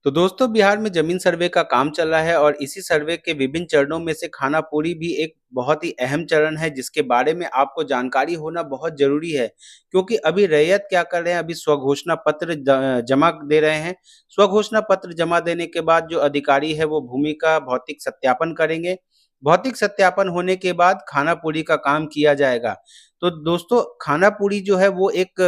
तो दोस्तों बिहार में जमीन सर्वे का काम चल रहा है और इसी सर्वे के विभिन्न चरणों में से खानापुरी भी एक बहुत ही अहम चरण है जिसके बारे में आपको जानकारी होना बहुत जरूरी है। क्योंकि अभी रैयत क्या कर रहे हैं, अभी स्वघोषणा पत्र जमा दे रहे हैं। स्वघोषणा पत्र जमा देने के बाद जो अधिकारी है वो भूमि का भौतिक सत्यापन करेंगे। भौतिक सत्यापन होने के बाद खानापुरी का काम किया जाएगा। तो दोस्तों खानापुरी जो है वो एक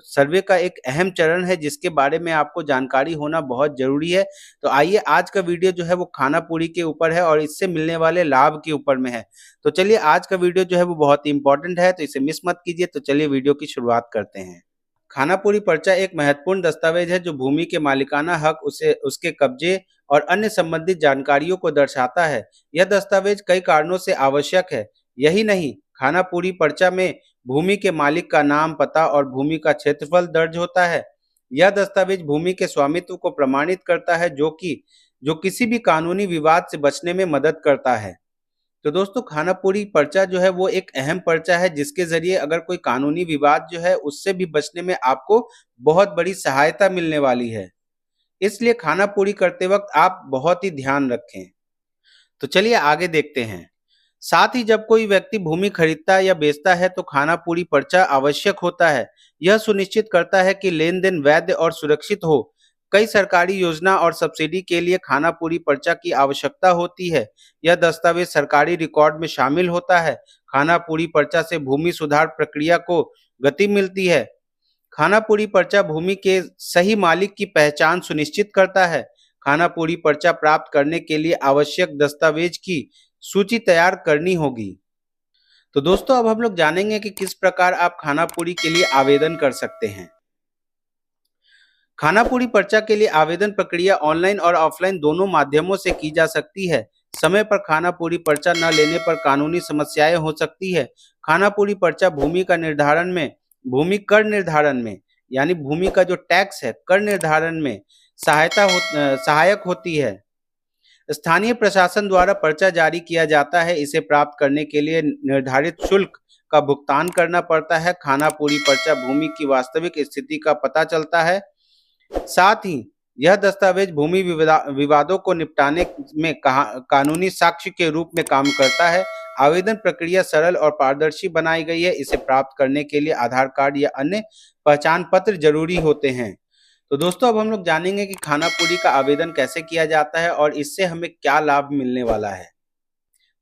सर्वे का एक अहम चरण है जिसके बारे में आपको जानकारी होना बहुत ज़रूरी है। तो आइए आज का वीडियो जो है वो खानापुरी के ऊपर है और इससे मिलने वाले लाभ के ऊपर में है। तो चलिए आज का वीडियो जो है वो बहुत ही इम्पोर्टेंट है, तो इसे मिस मत कीजिए। तो चलिए वीडियो की शुरुआत करते हैं। खानापुरी पर्चा एक महत्वपूर्ण दस्तावेज है जो भूमि के मालिकाना हक, उसे उसके कब्जे और अन्य संबंधित जानकारियों को दर्शाता है। यह दस्तावेज कई कारणों से आवश्यक है। यही नहीं, खानापुरी पर्चा में भूमि के मालिक का नाम, पता और भूमि का क्षेत्रफल दर्ज होता है। यह दस्तावेज भूमि के स्वामित्व को प्रमाणित करता है जो किसी भी कानूनी विवाद से बचने में मदद करता है। तो दोस्तों खानापुरी पर्चा जो है वो एक अहम पर्चा है जिसके जरिए अगर कोई कानूनी विवाद जो है उससे भी बचने में आपको बहुत बड़ी सहायता मिलने वाली है। इसलिए खानापुरी करते वक्त आप बहुत ही ध्यान रखें। तो चलिए आगे देखते हैं। साथ ही जब कोई व्यक्ति भूमि खरीदता या बेचता है तो खानापुरी पर्चा आवश्यक होता है। यह सुनिश्चित करता है कि लेन देन वैध और सुरक्षित हो। कई सरकारी योजना और सब्सिडी के लिए खानापुरी पर्चा की आवश्यकता होती है। यह दस्तावेज सरकारी रिकॉर्ड में शामिल होता है। खानापुरी पर्चा से भूमि सुधार प्रक्रिया को गति मिलती है। खानापुरी पर्चा भूमि के सही मालिक की पहचान सुनिश्चित करता है। खानापुरी पर्चा प्राप्त करने के लिए आवश्यक दस्तावेज की सूची तैयार करनी होगी। तो दोस्तों अब हम लोग जानेंगे कि किस प्रकार आप खानापुरी के लिए आवेदन कर सकते हैं। खानापुरी पर्चा के लिए आवेदन प्रक्रिया ऑनलाइन और ऑफलाइन दोनों माध्यमों से की जा सकती है। समय पर खानापुरी पर्चा न लेने पर कानूनी समस्याएं हो सकती है। खानापुरी पर्चा भूमि कर निर्धारण में यानी भूमि का जो टैक्स है कर निर्धारण में सहायक होती है। स्थानीय प्रशासन द्वारा पर्चा जारी किया जाता है। इसे प्राप्त करने के लिए निर्धारित शुल्क का भुगतान करना पड़ता है। खानापुरी पर्चा भूमि की वास्तविक स्थिति का पता चलता है। साथ ही यह दस्तावेज भूमि विवादों को निपटाने में कानूनी साक्ष्य के रूप में काम करता है। आवेदन प्रक्रिया सरल और पारदर्शी बनाई गई है। इसे प्राप्त करने के लिए आधार कार्ड या अन्य पहचान पत्र जरूरी होते हैं। तो दोस्तों अब हम लोग जानेंगे कि खानापुरी का आवेदन कैसे किया जाता है और इससे हमें क्या लाभ मिलने वाला है।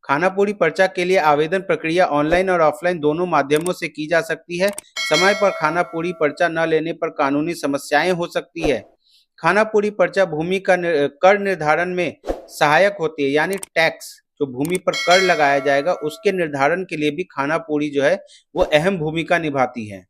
खानापुरी पर्चा के लिए आवेदन प्रक्रिया ऑनलाइन और ऑफलाइन दोनों माध्यमों से की जा सकती है। समय पर खानापुरी पर्चा न लेने पर कानूनी समस्याएं हो सकती है। खानापुरी पर्चा भूमि का कर निर्धारण में सहायक होती है, यानी टैक्स जो भूमि पर कर लगाया जाएगा उसके निर्धारण के लिए भी खानापुरी जो है वो अहम भूमिका निभाती है।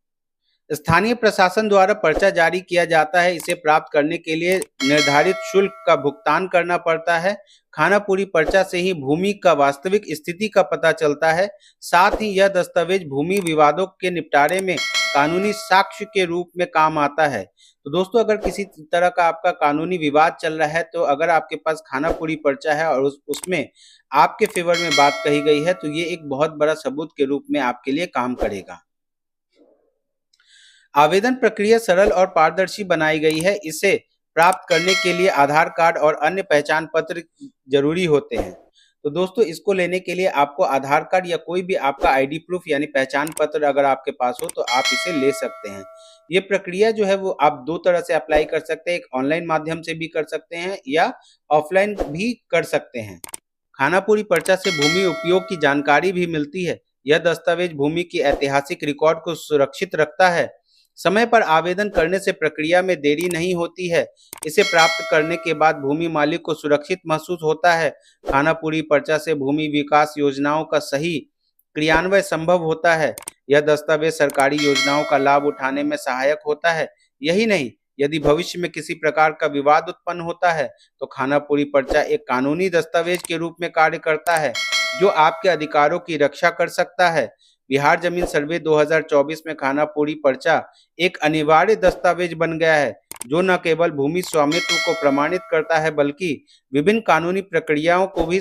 स्थानीय प्रशासन द्वारा पर्चा जारी किया जाता है। इसे प्राप्त करने के लिए निर्धारित शुल्क का भुगतान करना पड़ता है। खानापुरी पर्चा से ही भूमि का वास्तविक स्थिति का पता चलता है। साथ ही यह दस्तावेज भूमि विवादों के निपटारे में कानूनी साक्ष्य के रूप में काम आता है। तो दोस्तों अगर किसी तरह का आपका कानूनी विवाद चल रहा है तो अगर आपके पास खानापुरी पर्चा है और उसमें आपके फेवर में बात कही गई है तो ये एक बहुत बड़ा सबूत के रूप में आपके लिए काम करेगा। आवेदन प्रक्रिया सरल और पारदर्शी बनाई गई है। इसे प्राप्त करने के लिए आधार कार्ड और अन्य पहचान पत्र जरूरी होते हैं। तो दोस्तों इसको लेने के लिए आपको आधार कार्ड या कोई भी आपका आईडी प्रूफ यानी पहचान पत्र अगर आपके पास हो तो आप इसे ले सकते हैं। ये प्रक्रिया जो है वो आप दो तरह से अप्लाई कर सकते हैं, एक ऑनलाइन माध्यम से भी कर सकते हैं या ऑफलाइन भी कर सकते हैं। खानापुरी पर्चा से भूमि उपयोग की जानकारी भी मिलती है। यह दस्तावेज भूमि की ऐतिहासिक रिकॉर्ड को सुरक्षित रखता है। समय पर आवेदन करने से प्रक्रिया में देरी नहीं होती है। इसे प्राप्त करने के बाद भूमि मालिक को सुरक्षित महसूस होता है। खानापुरी पर्चा से भूमि विकास योजनाओं का सही क्रियान्वयन संभव होता है। यह दस्तावेज सरकारी योजनाओं का लाभ उठाने में सहायक होता है। यही नहीं, यदि भविष्य में किसी प्रकार का विवाद उत्पन्न होता है तो खानापुरी पर्चा एक कानूनी दस्तावेज के रूप में कार्य करता है जो आपके अधिकारों की रक्षा कर सकता है। बिहार जमीन सर्वे 2024 में खानापुरी पर्चा एक अनिवार्य दस्तावेज बन गया है जो न केवल भूमि स्वामित्व को प्रमाणित करता है बल्कि विभिन्न कानूनी प्रक्रियाओं को भी